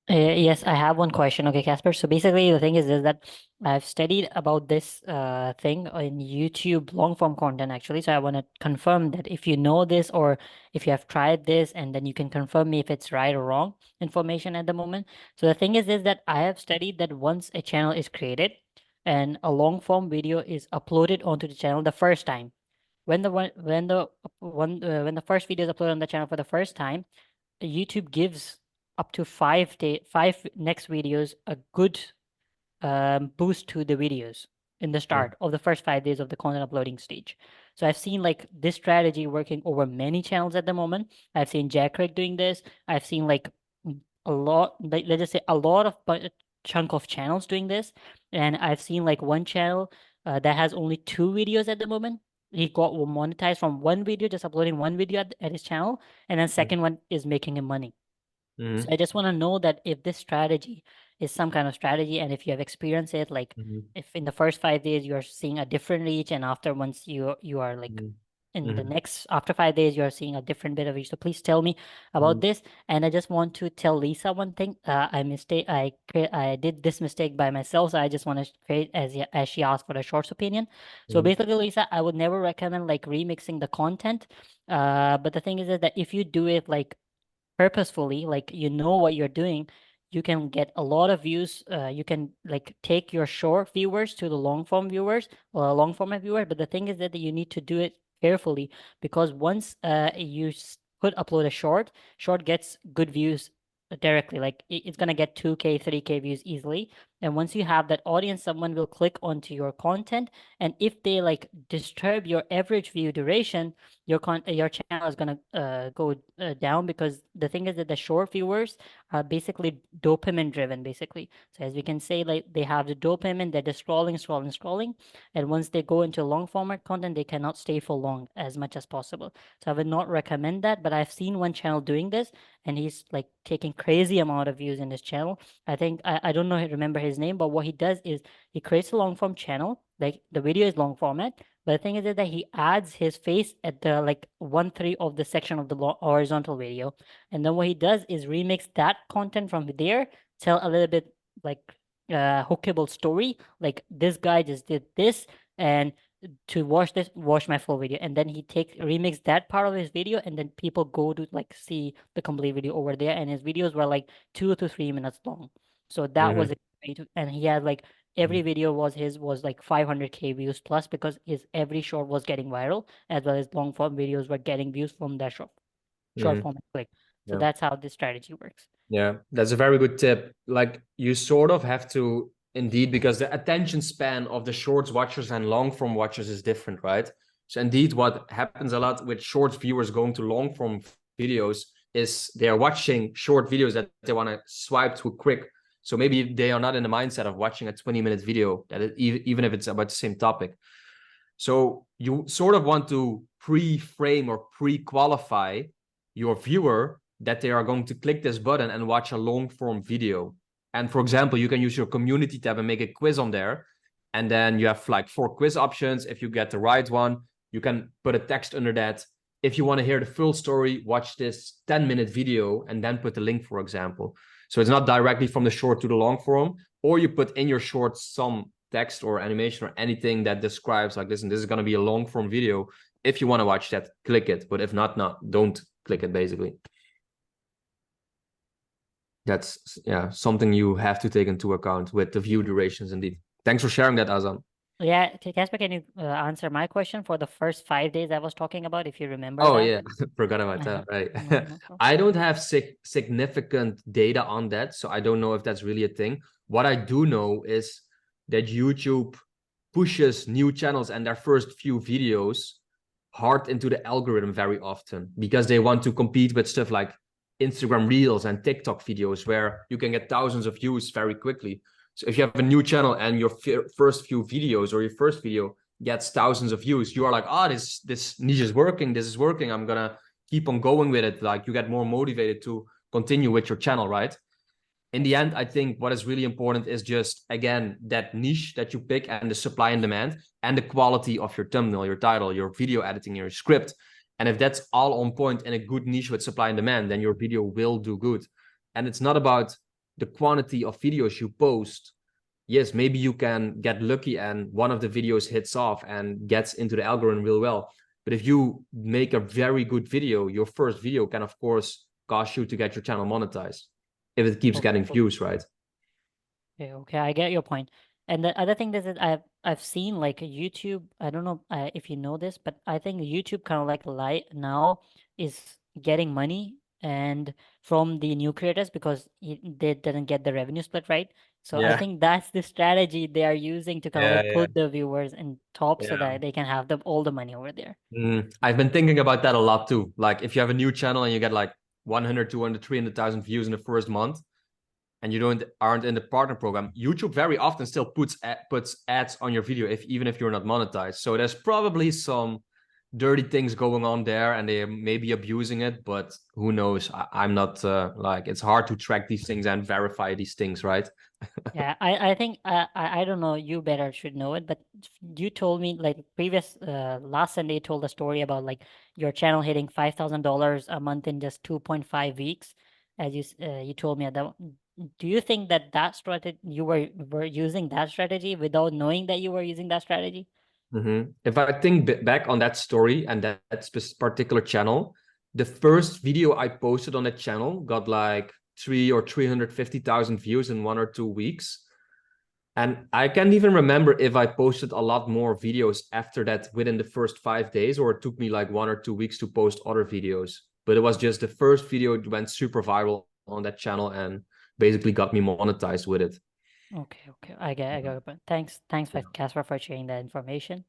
Yes, I have one question. Okay, Casper. So basically, the thing is that I've studied about this thing in YouTube long form content actually. So I want to confirm that if you know this or if you have tried this, and then you can confirm me if it's right or wrong information at the moment. So the thing is that I have studied that once a channel is created and a long form video is uploaded onto the channel the first time, when the first video is uploaded on the channel for the first time, YouTube gives up to five next videos a good boost to the videos in the Mm, start of the first 5 days of the content uploading stage. So I've seen like this strategy working over many channels at the moment. I've seen Jack Rick doing this. I've seen like a lot, like let's just say a lot of chunk of channels doing this, and I've seen like one channel that has only two videos at the moment. He got monetized from one video, just uploading one video at his channel, and then mm, second one is making him money. So mm, I just want to know that if this strategy is some kind of strategy, and if you have experienced it, like mm, if in the first 5 days you're seeing a different reach, and after once you are like mm, in the mm, next after 5 days you're seeing a different bit of reach. So please tell me about mm, this. And I just want to tell Lisa one thing. I did this mistake by myself, so I just want to create as she asked for a shorts opinion. So mm, basically, Lisa, I would never recommend like remixing the content. But the thing is that if you do it like purposefully, like you know what you're doing, you can get a lot of views. You can like take your short viewers to the long form viewers or long format viewers. But the thing is that you need to do it carefully, because once put upload a short gets good views directly. Like it's gonna get 2K, 3K views easily. And once you have that audience, someone will click onto your content. And if they like disturb your average view duration, your channel is gonna go down, because the thing is that the short viewers are basically dopamine driven, basically. So as we can say, like they have the dopamine, they're just scrolling, and once they go into long format content, they cannot stay for long as much as possible. So I would not recommend that. But I've seen one channel doing this, and he's like taking crazy amount of views in his channel. I don't know remember his name, but what he does is he creates a long form channel, like the video is long format, but the thing is that he adds his face at the like 1/3 of the section of the horizontal video. And then what he does is remix that content from there, tell a little bit like hookable story. Like this guy just did this, and to watch this, watch my full video. And then he remix that part of his video, and then people go to like see the complete video over there. And his videos were like 2 to 3 minutes long. So that was mm, a great, and he had like every video was like 500K views plus, because his every short was getting viral, as well as long form videos were getting views from that short mm. format click. So Yeah. that's how this strategy works. Yeah, that's a very good tip. Like you sort of have to indeed, because the attention span of the shorts watchers and long form watchers is different, right? So indeed, what happens a lot with short viewers going to long form videos is they are watching short videos that they want to swipe too quick. So maybe they are not in the mindset of watching a 20-minute video even if it's about the same topic. So you sort of want to pre-frame or pre-qualify your viewer that they are going to click this button and watch a long form video. And for example, you can use your community tab and make a quiz on there. And then you have like 4 quiz options. If you get the right one, you can put a text under that. If you want to hear the full story, watch this 10-minute video and then put the link, for example. So it's not directly from the short to the long form, or you put in your short some text or animation or anything that describes like, listen, this is going to be a long form video. If you want to watch that, click it. But if not, no, don't click it, basically. That's something you have to take into account with the view durations, indeed. Thanks for sharing that, Azam. Yeah, Casper, can you answer my question for the first 5 days I was talking about, if you remember Oh that? yeah, forgot about that. Right. No, no problem. I don't have significant data on that, so I don't know if that's really a thing. What I do know is that YouTube pushes new channels and their first few videos hard into the algorithm very often, because they want to compete with stuff like Instagram Reels and TikTok videos where you can get thousands of views very quickly. So if you have a new channel and your first few videos or your first video gets thousands of views, you are like, oh, this niche is working. This is working. I'm gonna keep on going with it. Like you get more motivated to continue with your channel, right? In the end, I think what is really important is just, again, that niche that you pick and the supply and demand and the quality of your thumbnail, your title, your video editing, your script. And if that's all on point in a good niche with supply and demand, then your video will do good. And it's not about the quantity of videos you post, yes, maybe you can get lucky and one of the videos hits off and gets into the algorithm real well. But if you make a very good video, your first video can, of course, cost you to get your channel monetized if it keeps getting Okay. views, right? Okay, okay, I get your point. And the other thing is that I've seen like YouTube. I don't know if you know this, but I think YouTube kind of like now is getting money and from the new creators because they didn't get the revenue split right. So I Yeah, think that's the strategy they are using to kind of yeah, like yeah, put the viewers in top so yeah. that they can have all the money over there. I've been thinking about that a lot too. Like if you have a new channel and you get like 100, 200, 300,000 views in the first month, and you aren't in the partner program, YouTube very often still puts ads on your video even if you're not monetized. So there's probably some dirty things going on there, and they may be abusing it. But who knows? I'm not like, it's hard to track these things and verify these things, right? Yeah, I think I don't know, you better should know it, but you told me like previous last Sunday you told a story about like your channel hitting $5,000 a month in just 2.5 weeks, as you told me at that. Do you think that strategy you were using that strategy without knowing that you were using that strategy? If I think back on that story and that particular channel, the first video I posted on that channel got like 350,000 views in 1 or 2 weeks. And I can't even remember if I posted a lot more videos after that within the first 5 days, or it took me like 1 or 2 weeks to post other videos. But it was just the first video went super viral on that channel and basically got me monetized with it. Okay, okay, I get it. But thanks, Yeah. Casper, for sharing that information.